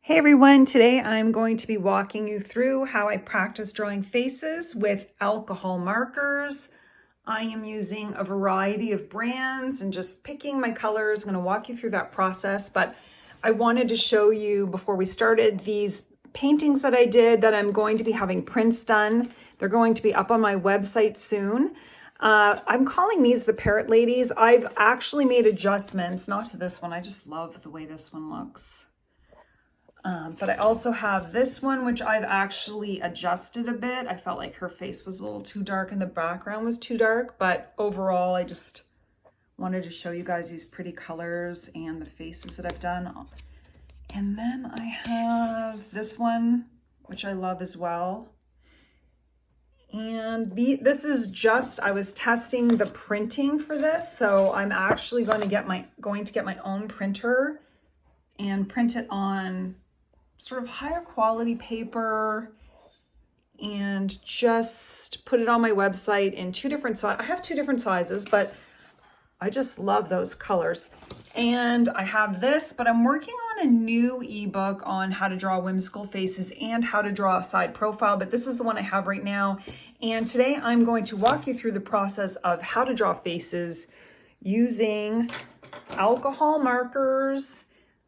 Hey everyone, today I'm going to be walking you through how I practice drawing faces with alcohol markers. I am using a variety of brands and just picking my colors. I'm going to walk you through that process, but I wanted to show you before we started these paintings that I did that I'm going to be having prints done. They're going to be up on my website soon. I'm calling these the Parrot Ladies. I've actually made adjustments, not to this one. I just love the way this one looks. But I also have this one, which I've actually adjusted a bit. I felt like her face was a little too dark and the background was too dark, but overall, I just wanted to show you guys these pretty colors and the faces that I've done. And then I have this one, which I love as well. And this is just, I was testing the printing for this, so I'm actually going to get my own printer and print it on sort of higher quality paper and just put it on my website in two different sizes. I have two different sizes, but I just love those colors. And I have this, but I'm working on a new ebook on how to draw whimsical faces and how to draw a side profile, but this is the one I have right now. And today I'm going to walk you through the process of how to draw faces using alcohol markers,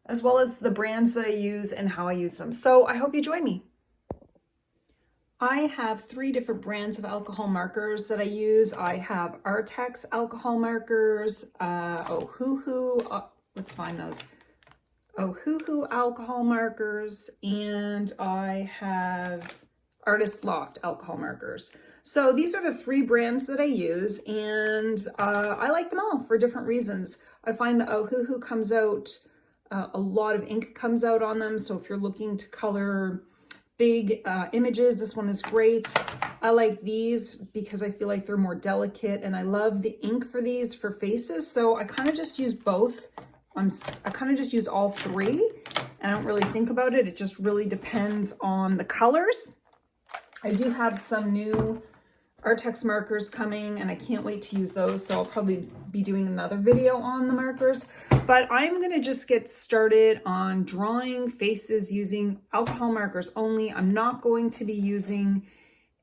as well as the brands that I use and how I use them. So I hope you join me. I have three different brands of alcohol markers that I use. I have Artex alcohol markers, Ohuhu, let's find those. Ohuhu alcohol markers, and I have Artist Loft alcohol markers. So these are the three brands that I use, and I like them all for different reasons. I find the Ohuhu comes out, a lot of ink comes out on them. So if you're looking to color big images, this one is great. I like these because I feel like they're more delicate, and I love the ink for these for faces. So I kind of just use both. I kind of just use all three. I don't really think about it. It just really depends on the colors. I do have some new Artex markers coming, and I can't wait to use those, so I'll probably be doing another video on the markers. But I'm going to just get started on drawing faces using alcohol markers only. I'm not going to be using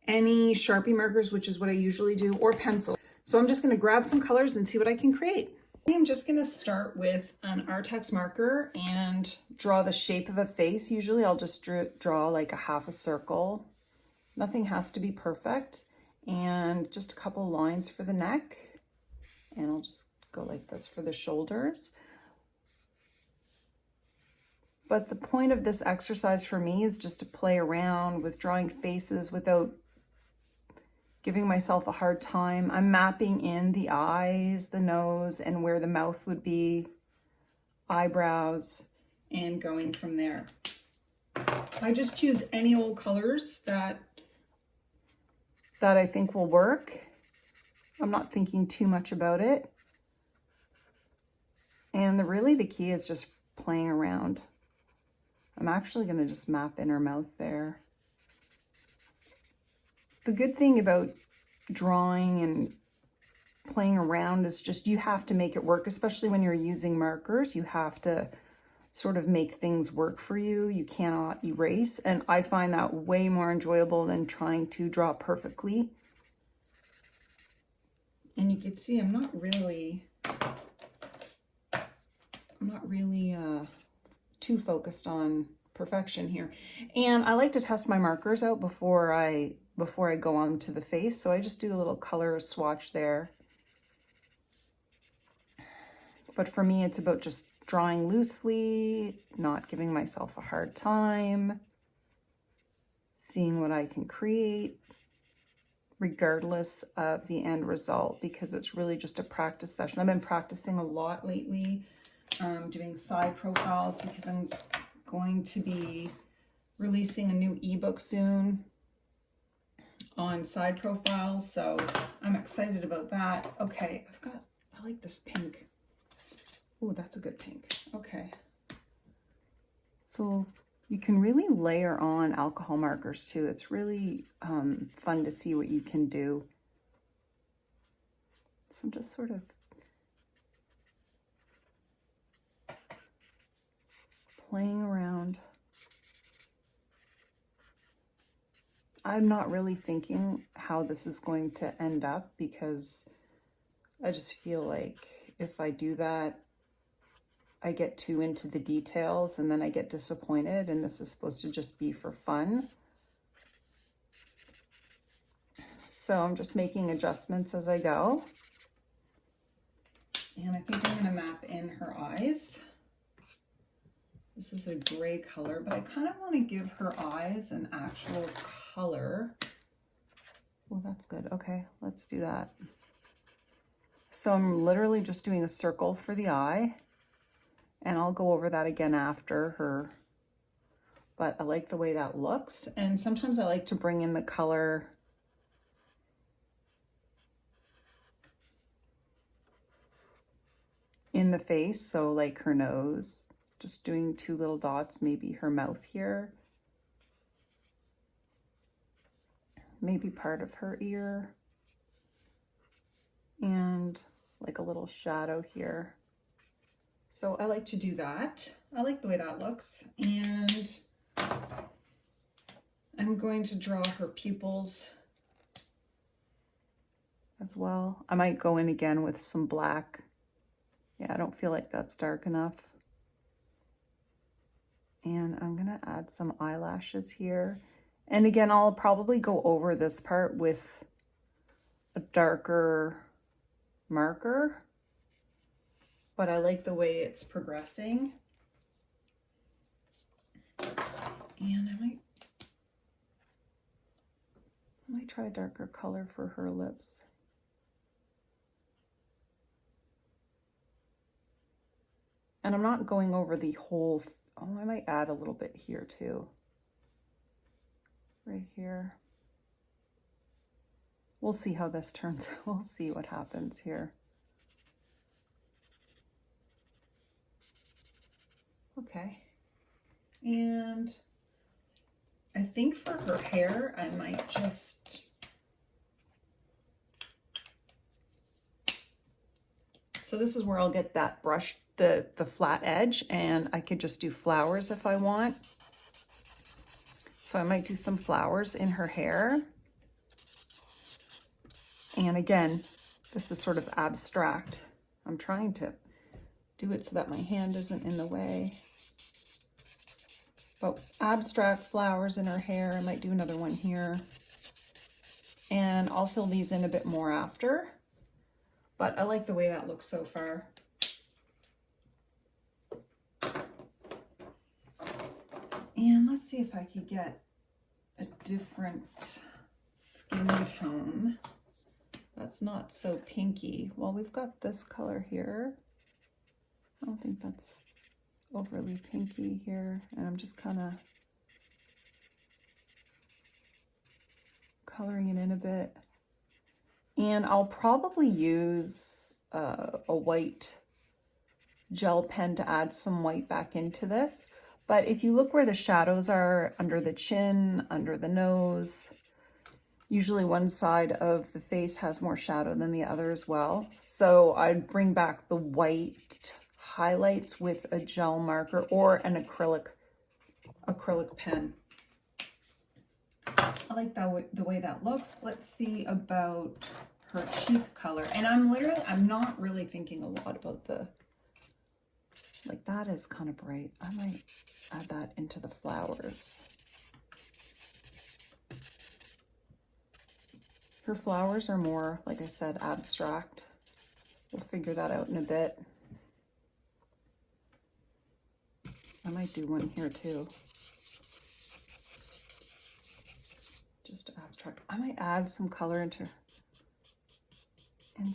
any Sharpie markers, which is what I usually do, or pencil. So I'm just going to grab some colors and see what I can create. I'm just going to start with an Artex marker and draw the shape of a face. Usually I'll just draw like a half a circle. Nothing has to be perfect. And just a couple lines for the neck, and I'll just go like this for the shoulders. But the point of this exercise for me is just to play around with drawing faces without giving myself a hard time. I'm mapping in the eyes, the nose, and where the mouth would be, eyebrows, and going from there. I just choose any old colors that I think will work. I'm not thinking too much about it. And really the key is just playing around. I'm actually going to just map in her mouth there. The good thing about drawing and playing around is just you have to make it work, especially when you're using markers. You have to sort of make things work for you. You cannot erase, and I find that way more enjoyable than trying to draw perfectly. And you can see I'm not really too focused on perfection here. And I like to test my markers out before I go on to the face, so I just do a little color swatch there. But for me, it's about just drawing loosely, not giving myself a hard time, seeing what I can create, regardless of the end result, because it's really just a practice session. I've been practicing a lot lately, doing side profiles, because I'm going to be releasing a new ebook soon on side profiles, so I'm excited about that. Okay, I like this pink. Oh, that's a good pink. Okay. So you can really layer on alcohol markers too. It's really fun to see what you can do. So I'm just sort of playing around I'm not really thinking how this is going to end up, because I just feel like if I do that, I get too into the details and then I get disappointed, and this is supposed to just be for fun. So I'm just making adjustments as I go. And I think I'm going to map in her eyes. This is a gray color, but I kind of want to give her eyes an actual color. Oh, that's good. Okay, let's do that. So I'm literally just doing a circle for the eye, and I'll go over that again after her. But I like the way that looks, and sometimes I like to bring in the color in the face, so like her nose, just doing 2 little dots, maybe her mouth here, maybe part of her ear, and like a little shadow here. So I like to do that. I like the way that looks. And I'm going to draw her pupils as well. I might go in again with some black. Yeah, I don't feel like that's dark enough. And I'm gonna add some eyelashes here. And again, I'll probably go over this part with a darker marker, but I like the way it's progressing. And I might try a darker color for her lips. And I'm not going over the whole, oh, I might add a little bit here too. Right here. We'll see how this turns out. We'll see what happens here. Okay. And I think for her hair, I might just, so this is where I'll get that brush, the flat edge, and I could just do flowers if I want. So I might do some flowers in her hair. And again, this is sort of abstract. I'm trying to do it so that my hand isn't in the way. But abstract flowers in her hair. I might do another one here. And I'll fill these in a bit more after. But I like the way that looks so far. And let's see if I could get a different skin tone that's not so pinky. Well, we've got this color here. I don't think that's overly pinky here. And I'm just kind of coloring it in a bit. And I'll probably use a white gel pen to add some white back into this. But if you look where the shadows are, under the chin, under the nose, usually one side of the face has more shadow than the other as well. So I'd bring back the white highlights with a gel marker or an acrylic pen. I like the way that looks. Let's see about her cheek color. And I'm not really thinking a lot about the, like that is kind of bright. I might add that into the flowers. Her flowers are more, like I said, abstract. We'll figure that out in a bit. I might do one here too. Just abstract. I might add some color into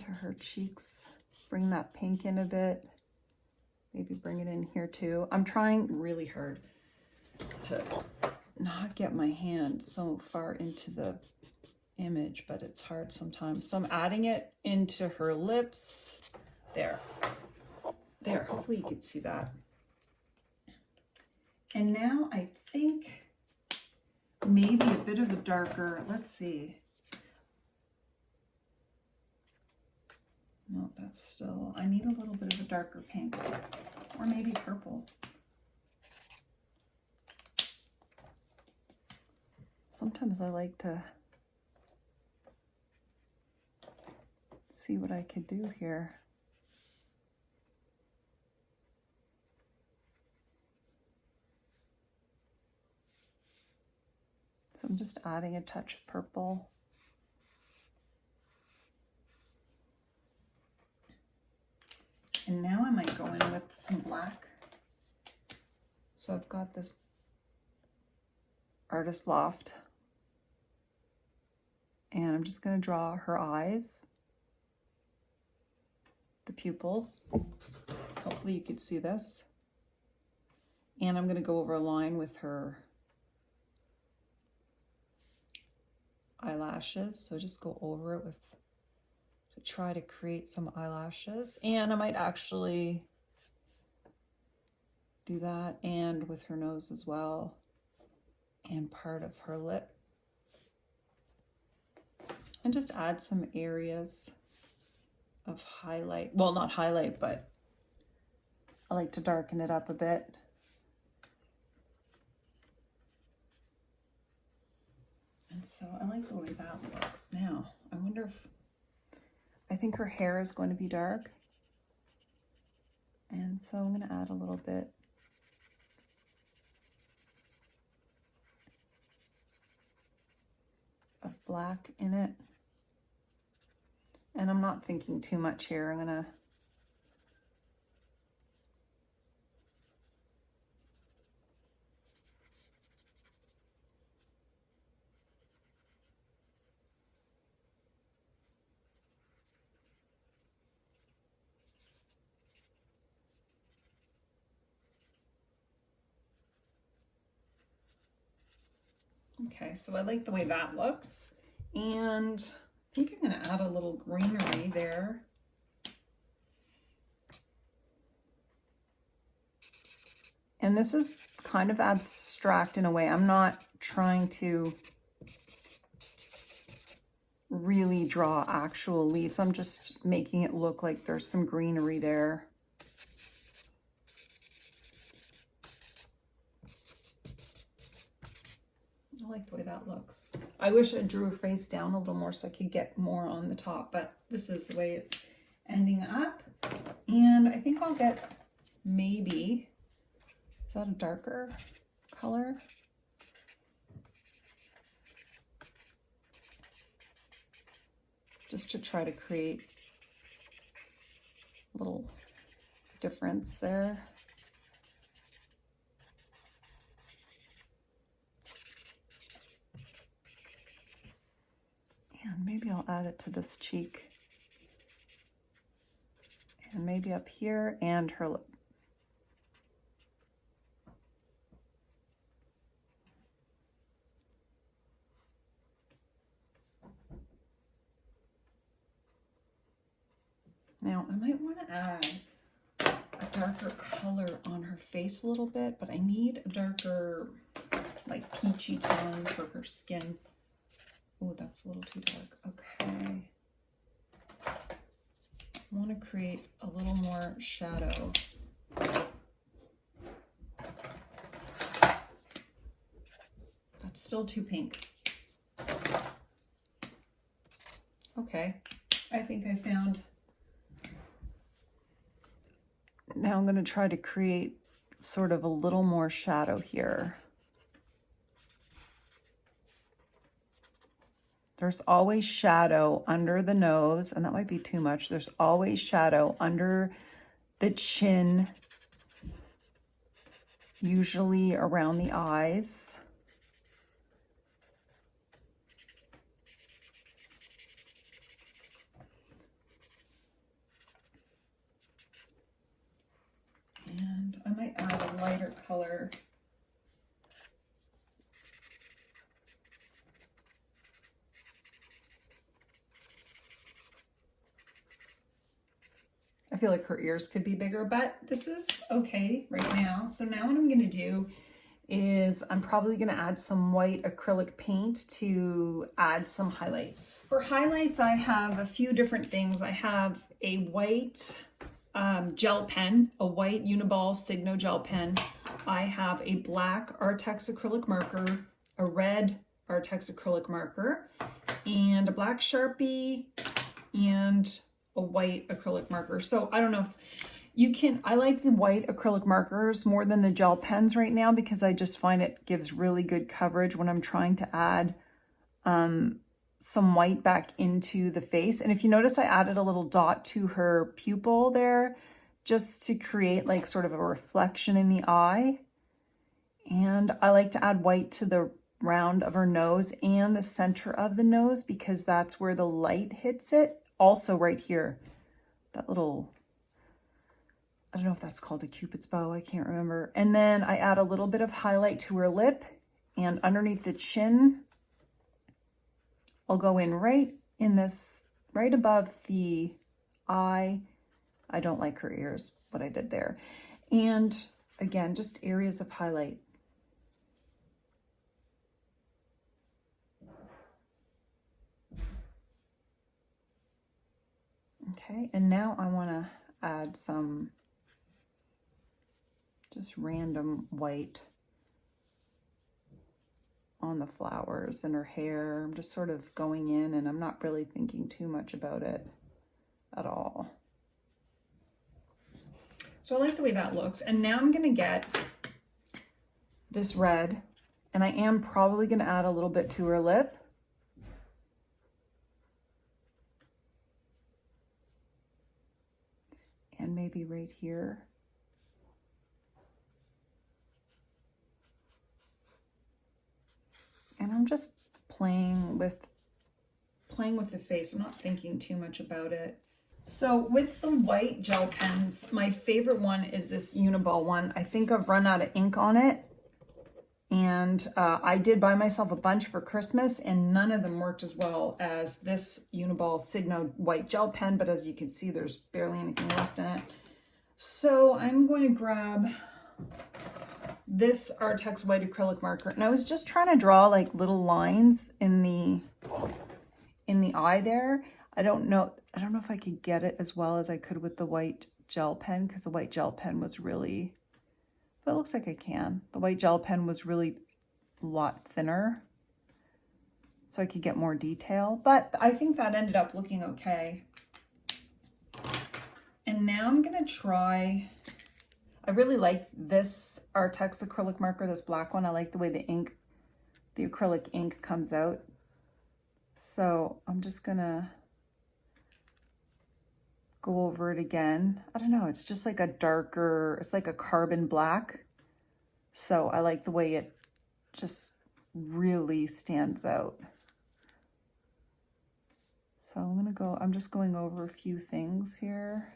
her cheeks. Bring that pink in a bit. Maybe bring it in here too. I'm trying really hard to not get my hand so far into the image, but it's hard sometimes. So I'm adding it into her lips. There. Hopefully you can see that. And now I think maybe a bit of a darker, let's see. No, that's still, I need a little bit of a darker pink, or maybe purple. sometimes I like to see what I could do here. So I'm just adding a touch of purple. And now I might go in with some black. So I've got this Artist Loft. And I'm just going to draw her eyes, the pupils. Hopefully you could see this. And I'm going to go over a line with her eyelashes. So just go over it with, to try to create some eyelashes. And I might actually do that and with her nose as well, and part of her lip. And just add some areas of highlight. Well, not highlight, but I like to darken it up a bit. And so I like the way that looks. Now, I wonder if, I think her hair is going to be dark. And so I'm going to add a little bit of black in it. And I'm not thinking too much here. I'm gonna okay, so I like the way that looks. And I think I'm going to add a little greenery there. And this is kind of abstract in a way. I'm not trying to really draw actual leaves. I'm just making it look like there's some greenery there. I like the way that looks. I wish I drew her face down a little more so I could get more on the top, but this is the way it's ending up. And I think I'll get maybe, is that a darker color? Just to try to create a little difference there. And maybe I'll add it to this cheek. And maybe up here and her lip. Now, I might want to add a darker color on her face a little bit, but I need a darker, like peachy tone for her skin. Oh, that's a little too dark. Okay. I want to create a little more shadow. That's still too pink. Okay, I think I found. Now I'm going to try to create sort of a little more shadow here. There's always shadow under the nose, and that might be too much. There's always shadow under the chin, usually around the eyes. And I might add a lighter color. I feel like her ears could be bigger, but this is okay right now. So now what I'm going to do is I'm probably going to add some white acrylic paint to add some highlights. For highlights, I have a few different things. I have a white gel pen, a white Uniball Signo gel pen. I have a black Artex acrylic marker, a red Artex acrylic marker and a black Sharpie and a white acrylic marker. So I don't know if you can, I like the white acrylic markers more than the gel pens right now because I just find it gives really good coverage when I'm trying to add some white back into the face. And if you notice, I added a little dot to her pupil there just to create like sort of a reflection in the eye. And I like to add white to the round of her nose and the center of the nose because that's where the light hits it. Also right here, that little, I don't know if that's called a Cupid's bow, I can't remember. And then I add a little bit of highlight to her lip and underneath the chin. I'll go in right in this, right above the eye. I don't like her ears, what I did there. And again, just areas of highlight. Okay, and now I want to add some just random white on the flowers and her hair. I'm just sort of going in and I'm not really thinking too much about it at all. So I like the way that looks. And now I'm going to get this red and I am probably going to add a little bit to her lip. And maybe right here. And I'm just playing with the face. I'm not thinking too much about it. So with the white gel pens, my favorite one is this Uniball one. I think I've run out of ink on it. And I did buy myself a bunch for Christmas and none of them worked as well as this Uniball Signo white gel pen. But as you can see, there's barely anything left in it. So I'm going to grab this Artex white acrylic marker. And I was just trying to draw like little lines in the eye there. I don't know if I could get it as well as I could with the white gel pen because the white gel pen was really, but it looks like I can. The white gel pen was really a lot thinner, so I could get more detail, but I think that ended up looking okay. And now I'm gonna try, I really like this Artex acrylic marker, this black one. I like the way the ink, the acrylic ink comes out. So I'm just gonna go over it again. I don't know, it's just like a darker, it's like a carbon black. So I like the way it just really stands out. So I'm just going over a few things here.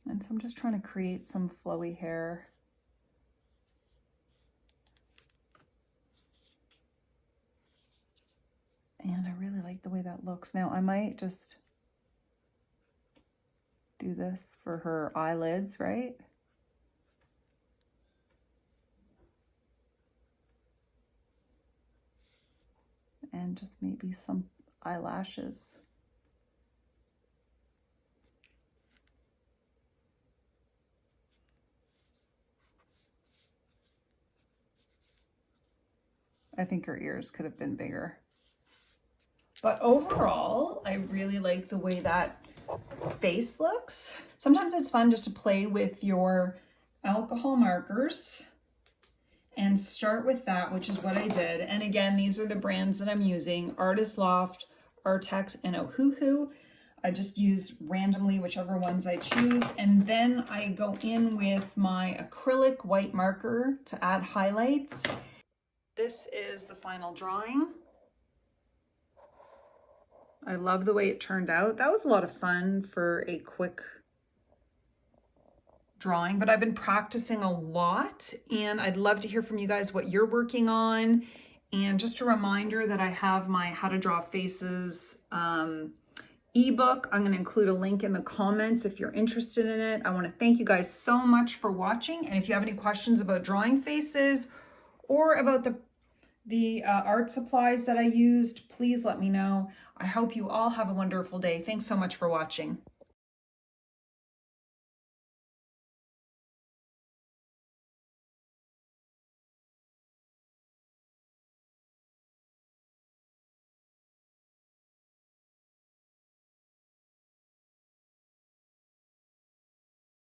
And so I'm just trying to create some flowy hair. And I really like the way that looks. Now I might just do this for her eyelids, right? And just maybe some eyelashes. I think her ears could have been bigger. But overall, I really like the way that face looks. Sometimes it's fun just to play with your alcohol markers and start with that, which is what I did. And again, these are the brands that I'm using: Artist Loft, Artex, and Ohuhu. I just use randomly whichever ones I choose. And then I go in with my acrylic white marker to add highlights. This is the final drawing. I love the way it turned out. That was a lot of fun for a quick drawing, but I've been practicing a lot and I'd love to hear from you guys what you're working on. And just a reminder that I have my How to Draw Faces ebook. I'm going to include a link in the comments if you're interested in it. I want to thank you guys so much for watching. And if you have any questions about drawing faces or about the art supplies that I used, please let me know. I hope you all have a wonderful day. Thanks so much for watching.